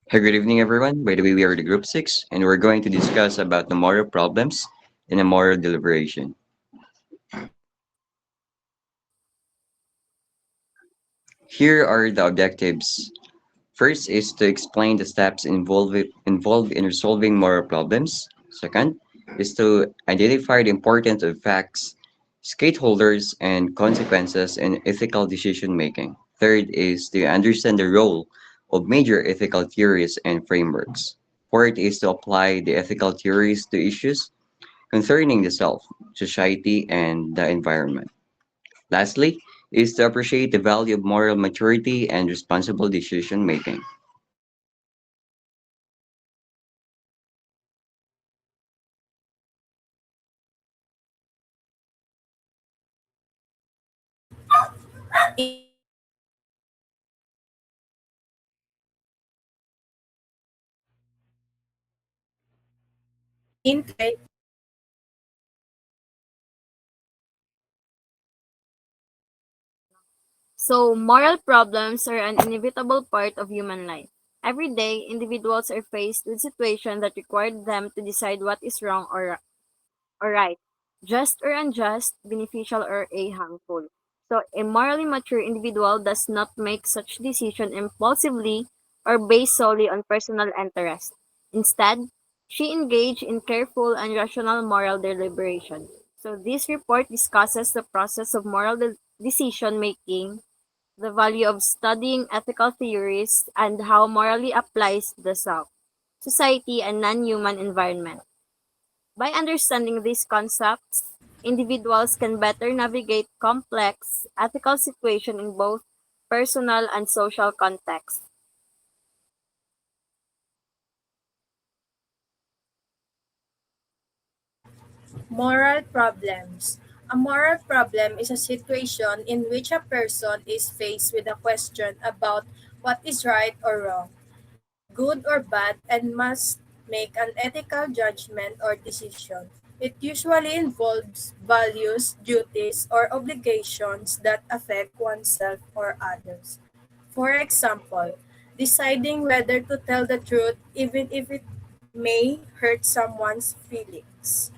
Hey, good evening, everyone. By the way, we are the Group 6, and we're going to discuss about the moral problems in a moral deliberation. Here are the objectives. First is to explain the steps involved in resolving moral problems. Second is to identify the importance of facts, stakeholders, and consequences in ethical decision making. Third is to understand the role of major ethical theories and frameworks. Fourth is to apply the ethical theories to issues concerning the self, society, and the environment. Lastly, is to appreciate the value of moral maturity and responsible decision making. Intake. So, moral problems are an inevitable part of human life. Every day, individuals are faced with situations that require them to decide what is wrong or right, just or unjust, beneficial or harmful. So, a morally mature individual does not make such decision impulsively or based solely on personal interest. Instead, she engaged in careful and rational moral deliberation. So, this report discusses the process of moral decision making, the value of studying ethical theories, and how morally applies to the self, society, and non-human environment. By understanding these concepts, individuals can better navigate complex ethical situations in both personal and social contexts. Moral problems. A moral problem is a situation in which a person is faced with a question about what is right or wrong, good or bad, and must make an ethical judgment or decision. It usually involves values, duties, or obligations that affect oneself or others. For example, deciding whether to tell the truth even if it may hurt someone's feelings.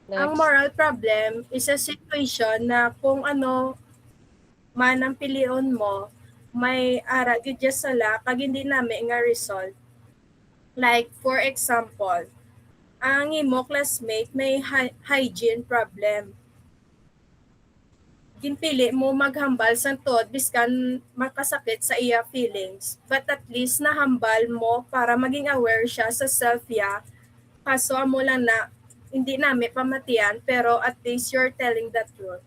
Ang Next. moral problem is a situation na kung ano man ang pilion mo, may ara gyud diya sala kag hindi nami nga result. Like for example, ang imo classmate may hygiene problem. Ginpili mo maghambal sa tuod biskan makasakit sa iya feelings. But at least nahambal mo para maging aware siya sa self niya. Kaso amo lang na hindi nami pamatian pero at least you're telling the truth.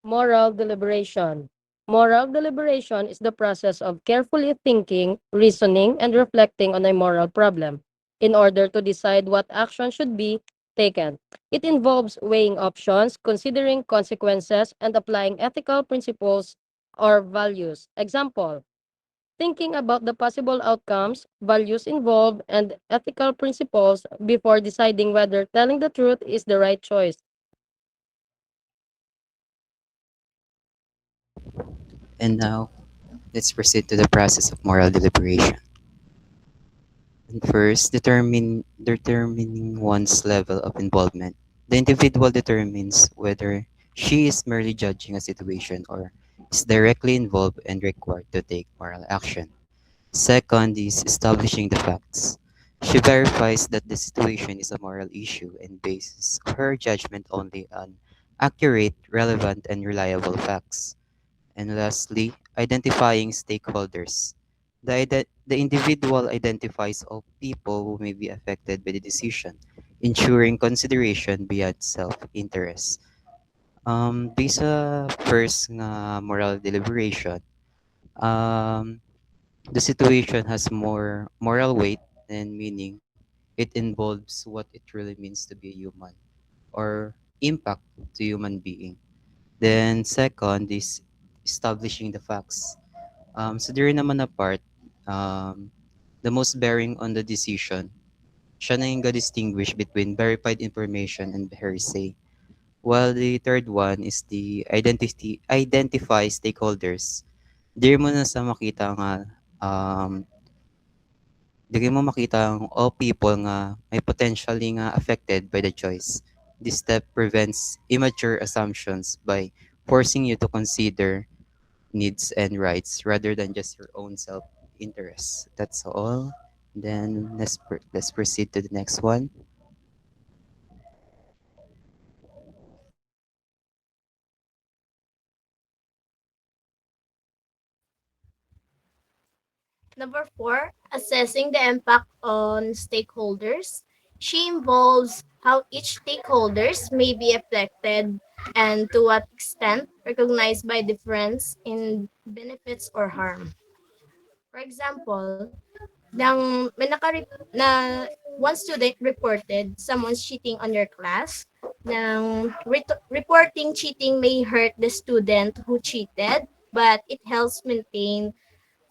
Moral deliberation. Moral deliberation is the process of carefully thinking, reasoning, and reflecting on a moral problem in order to decide what action should be taken. It involves weighing options, considering consequences, and applying ethical principles or values. Example, thinking about the possible outcomes, values involved, and ethical principles before deciding whether telling the truth is the right choice. And now, let's proceed to the process of moral deliberation. And first, determining one's level of involvement. The individual determines whether she is merely judging a situation or is directly involved and required to take moral action. Second is establishing the facts. She verifies that the situation is a moral issue and bases her judgment only on accurate, relevant, and reliable facts. And lastly, identifying stakeholders. The individual identifies all people who may be affected by the decision, ensuring consideration beyond self-interest. Based sa first nga moral deliberation, um, the situation has more moral weight and meaning. It involves what it really means to be a human or impact to human being. Then second is establishing the facts. So there naman na part, the most bearing on the decision, siya na yung distinguish between verified information and hearsay. While the third one is the identify stakeholders. Diri mo na sa makita nga um diri mo makita ang all people nga may potentially nga affected by the choice. This step prevents immature assumptions by forcing you to consider needs and rights rather than just your own self-interest. That's all. Then let's proceed to the next one. Number four, assessing the impact on stakeholders. She involves how each stakeholders may be affected and to what extent recognized by difference in benefits or harm. For example, na one student reported someone's cheating on your class. Reporting cheating may hurt the student who cheated, but it helps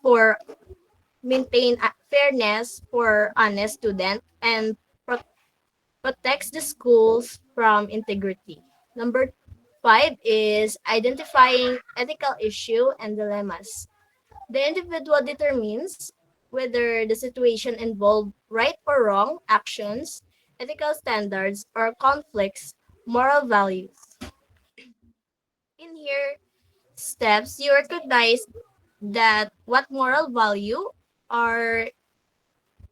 for fairness for honest student and pro- protects the schools from integrity. Number five is identifying ethical issue and dilemmas. The individual determines whether the situation involved right or wrong actions, ethical standards, or conflicts, moral values. In here steps, you recognize that what are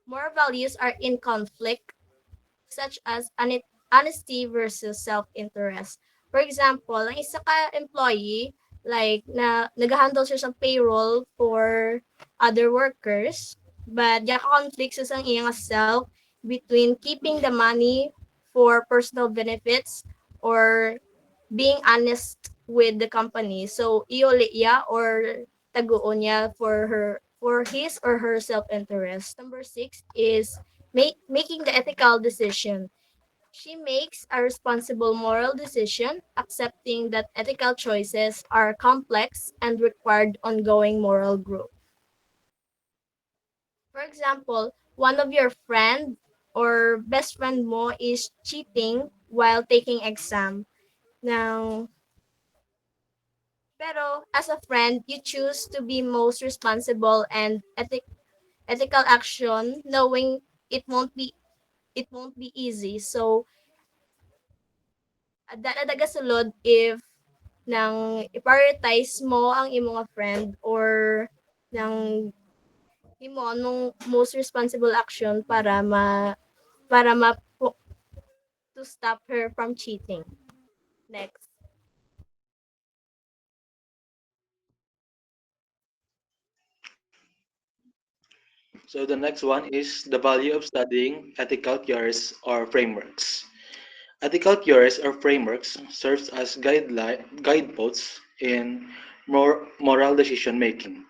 moral values are in conflict, such as honesty versus self-interest. For example, ang isa ka employee, like, nag-handle siya sa payroll for other workers, but yung conflict sa sang iyang self between keeping the money for personal benefits or being honest with the company. So, iuli niya or taguon niya for his or her self-interest. Number six is making the ethical decision. She makes a responsible moral decision, accepting that ethical choices are complex and required ongoing moral growth. For example, one of your friend or best friend mo is cheating while taking exam. Now, pero as a friend, you choose to be most responsible and ethical action, knowing it won't be it won't be easy. So, adagasulod if nang i-prioritize mo ang imong nga friend or nang imo anong most responsible action para ma to stop her from cheating. Next. So the next one is the value of studying ethical theories or frameworks. Ethical theories or frameworks serves as guideposts in moral decision making.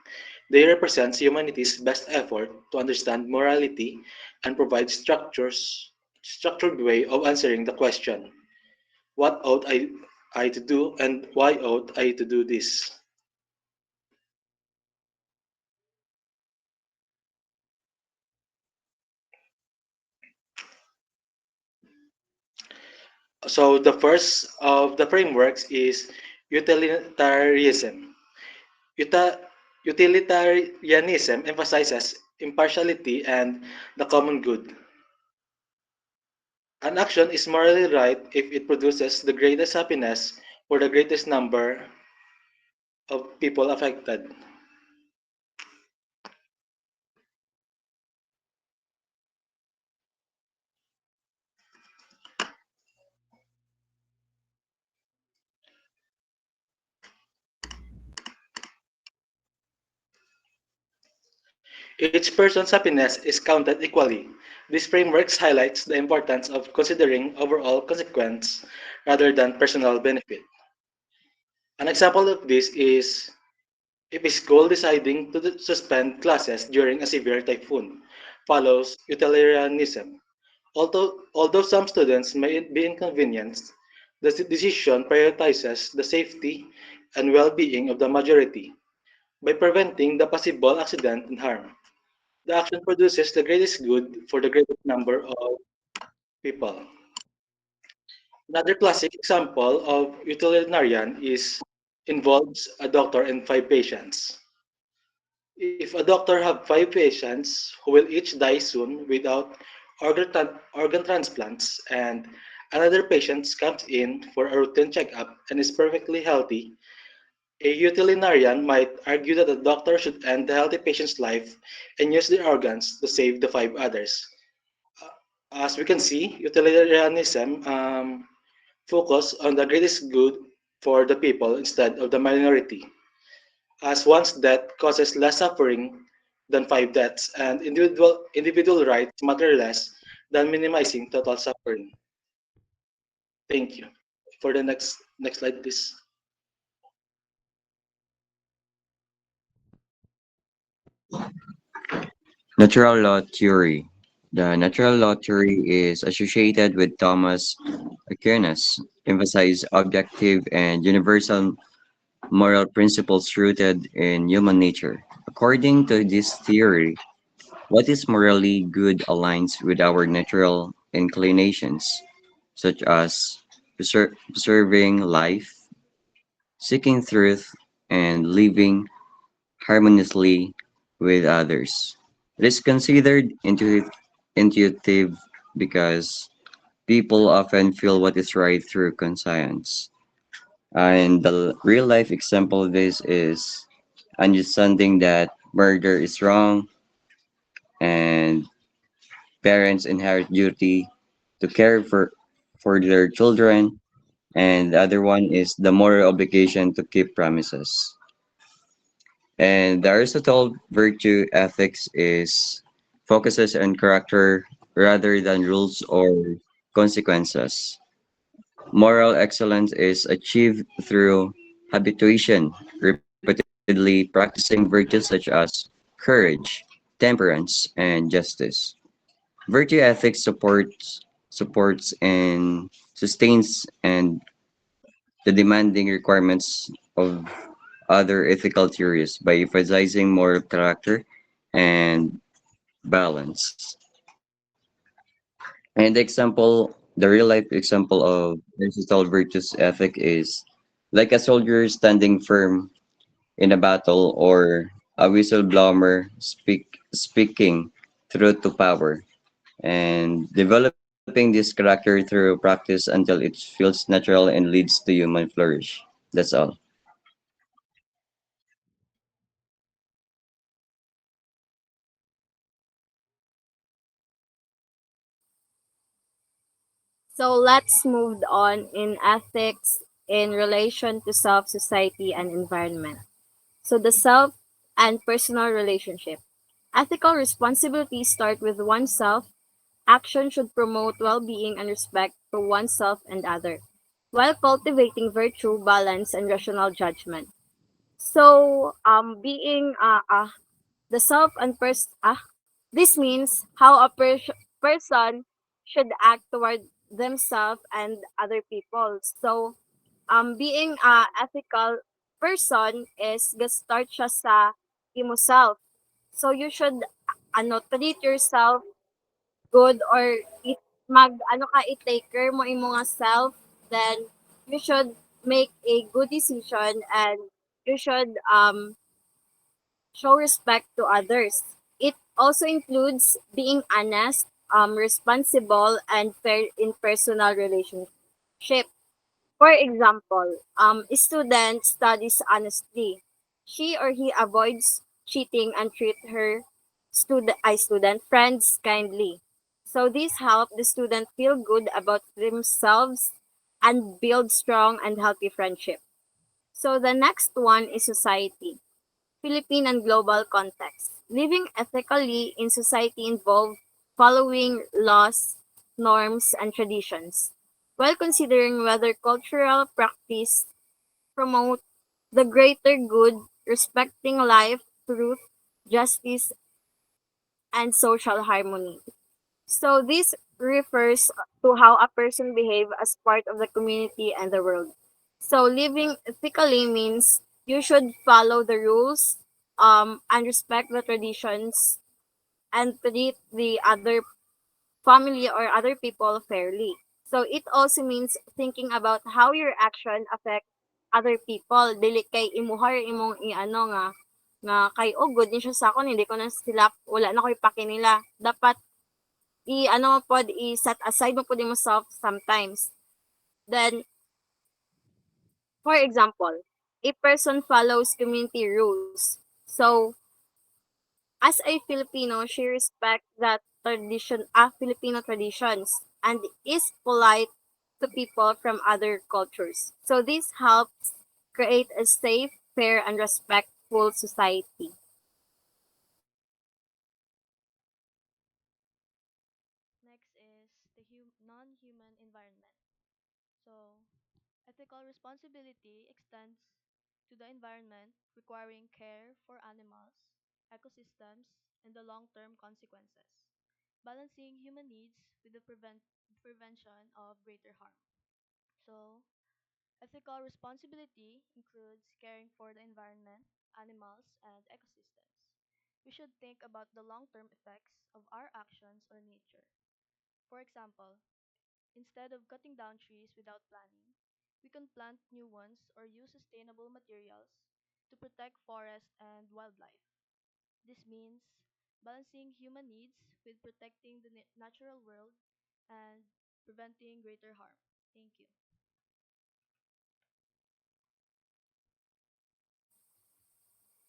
They represent humanity's best effort to understand morality and provide structured way of answering the question, what ought I to do and why ought I to do this? So the first of the frameworks is utilitarianism. Uta- Utilitarianism emphasizes impartiality and the common good. An action is morally right if it produces the greatest happiness for the greatest number of people affected. Each person's happiness is counted equally. This framework highlights the importance of considering overall consequence rather than personal benefit. An example of this is if a school deciding to suspend classes during a severe typhoon follows utilitarianism. Although some students may be inconvenienced, the decision prioritizes the safety and well-being of the majority by preventing the possible accident and harm. The action produces the greatest good for the greatest number of people. Another classic example of utilitarian is involves a doctor and five patients. If a doctor have five patients who will each die soon without organ transplants and another patient comes in for a routine checkup and is perfectly healthy, a utilitarian might argue that the doctor should end the healthy patient's life and use the organs to save the five others. Uh, As we can see, utilitarianism focus on the greatest good for the people instead of the minority, as one's death causes less suffering than five deaths, and individual rights matter less than minimizing total suffering. Thank you. For the next slide, please. Natural law theory. The natural law theory is associated with Thomas Aquinas, emphasize objective and universal moral principles rooted in human nature. According to this theory, what is morally good aligns with our natural inclinations, such as preserving life, seeking truth, and living harmoniously with others. It is considered intuitive because people often feel what is right through conscience. And the real life example of this is understanding that murder is wrong and parents inherit duty to care for their children, and the other one is the moral obligation to keep promises. And the Aristotle virtue ethics is focuses on character rather than rules or consequences. Moral excellence is achieved through habituation, repeatedly practicing virtues such as courage, temperance, and justice. Virtue ethics supports and sustains and the demanding requirements of other ethical theories by emphasizing moral character and balance. And the real life example of Aristotle virtuous ethic is like a soldier standing firm in a battle or a whistleblower speaking truth to power and developing this character through practice until it feels natural and leads to human flourish. That's all. So let's move on in ethics in relation to self, society, and environment. So the self and personal relationship. Ethical responsibilities start with oneself. Action should promote well-being and respect for oneself and other, while cultivating virtue, balance, and rational judgment. So, being the self and this means how a person should act toward themselves and other people. So, being a ethical person is start siya sa imo self. So, you should treat yourself good or i-take care mo imo nga self, then you should make a good decision and you should show respect to others. It also includes being honest, responsible, and fair in personal relationship. For example, a student studies honestly. She or he avoids cheating and treat her student friends kindly. So this help the student feel good about themselves and build strong and healthy friendship. So the next one is society. Philippine and global context. Living ethically in society involves following laws, norms, and traditions, while considering whether cultural practice promote the greater good, respecting life, truth, justice, and social harmony. So this refers to how a person behave as part of the community and the world. So living ethically means you should follow the rules, and respect the traditions and treat the other family or other people fairly. So it also means thinking about how your action affect other people. Dili kay imuhar imong iano nga kay oh good din siya sa akon hindi ko na sila wala na ko ipake nila. Dapat i-ano mo pod i-set aside mo pod yourself sometimes. Then for example, a person follows community rules. So as a Filipino, she respects that Filipino traditions and is polite to people from other cultures. So this helps create a safe, fair, and respectful society. Next is the non-human environment. So, ethical responsibility extends to the environment, requiring care for animals, ecosystems, and the long-term consequences, balancing human needs with the prevention of greater harm. So, ethical responsibility includes caring for the environment, animals, and ecosystems. We should think about the long-term effects of our actions on nature. For example, instead of cutting down trees without planning, we can plant new ones or use sustainable materials to protect forests and wildlife. This means balancing human needs with protecting the natural world and preventing greater harm. Thank you.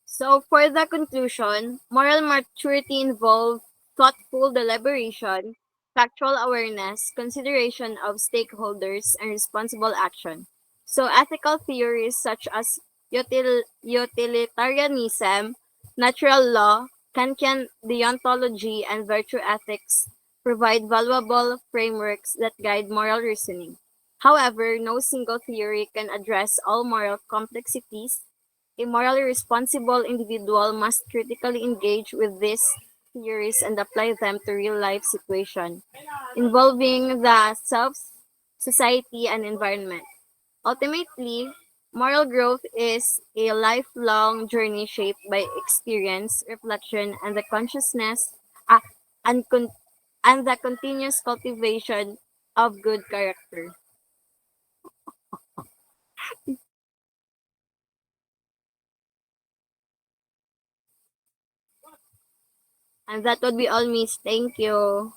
So for the conclusion, moral maturity involves thoughtful deliberation, factual awareness, consideration of stakeholders, and responsible action. So ethical theories such as utilitarianism, natural law, Kantian deontology, and virtue ethics provide valuable frameworks that guide moral reasoning. However, no single theory can address all moral complexities. A morally responsible individual must critically engage with these theories and apply them to real life situations involving the self, society, and environment. Ultimately, moral growth is a lifelong journey shaped by experience, reflection, and the consciousness uh, and, con- and the continuous cultivation of good character. And that would be all, Miss. Thank you.